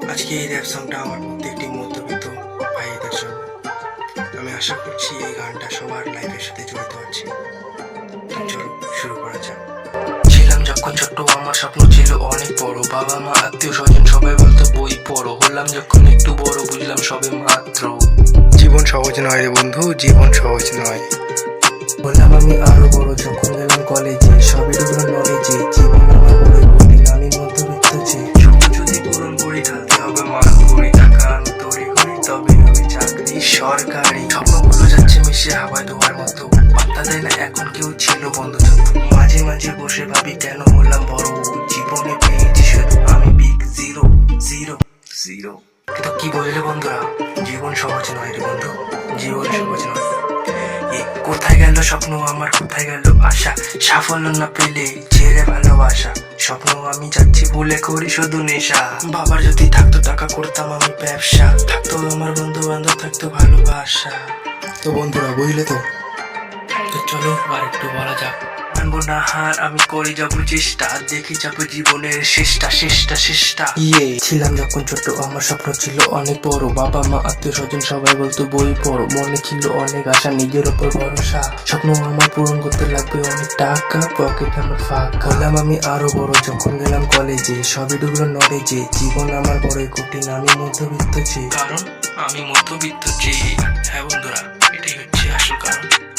আজকে এই র্যাপ সংটা আমার প্রত্যেকটি মধ্যবিত্ত ভাইদের জন্য। আমি আশা করছি এই গানটা সবার লাইফের সাথে জড়িত আছে। চলো শুরু করা যাক। ছিলাম যখন ছোট্ট আমার স্বপ্ন ছিল অনেক বড়, বাবা মা আত্মীয় স্বজন সবাই বলতো বই পড়ো। হলাম যখন একটু বড় বুঝলাম সবে মাত্র জীবন সহজ নয় রে বন্ধু, জীবন সহজ নয়। বললাম আমি আরো বড় যখন গেলাম কলেজে, সবই ডুবলো নলেজে। জীবন আমার বড়ই কঠিন, আমি মধ্যবিত্ত যে। স্বপ্ন যদি পূরণ করি ঢালতে হবে মান করি, টাকা আমি তৈরি করি তবে হবে চাকরি সরকারি। স্বপ্নগুলো যাচ্ছে মিশে হাওয়ায় ধোয়ার মতো, পাত্তা দেয় না এখন কেউ, ছিল বন্ধু যত। মাঝে মাঝে বসে ভাবি কেন হলাম বড়, জীবনে পেয়েছি শুধু আমি বিগ জিরো জিরো জিরো। কিন্তু কি বললে বন্ধুরা, জীবন সহজ নয় রে বন্ধু, জীবন সহজ নয়। কোথায় গেল স্বপ্ন আমার, কোথায় গেল আশা? সাফল্য না পেলে ছেড়ে ভালোবাসা। স্বপ্ন আমি যাচ্ছি ভুলে করি শুধু নেশা। বাবার যদি থাকতো টাকা করতাম আমি ব্যবসা, থাকতো আমার বন্ধু বান্ধব, থাকতো ভালোবাসা। তো বন্ধুরা বুঝলে তো চলো আর একটু বলা যাক। মানবো না হার, আমি করে যাবো চেষ্টা, দেখে যাবো জীবনের শেষটা শেষটা শেষটা। ছিলাম যখন ছোট আমার স্বপ্ন ছিল অনেক বড়, বাবা মা আত্মীয় স্বজন সবাই বলতো বই পড়ো। মনে ছিল অনেক আশা, নিজের ওপর ভরসা। স্বপ্ন আমার পূরণ করতে লাগবে অনেক টাকা, পকেট আমার ফাঁকা। হলাম আমি আরো বড় যখন গেলাম কলেজে, সবই ডুবলো নলেজে। জীবন আমার বড়ই কঠিন, আমি মধ্যবিত্ত যে। কারণ আমি মধ্যবিত্ত যে। হ্যাঁ বন্ধুরা, এটাই হচ্ছে আসল কারণ।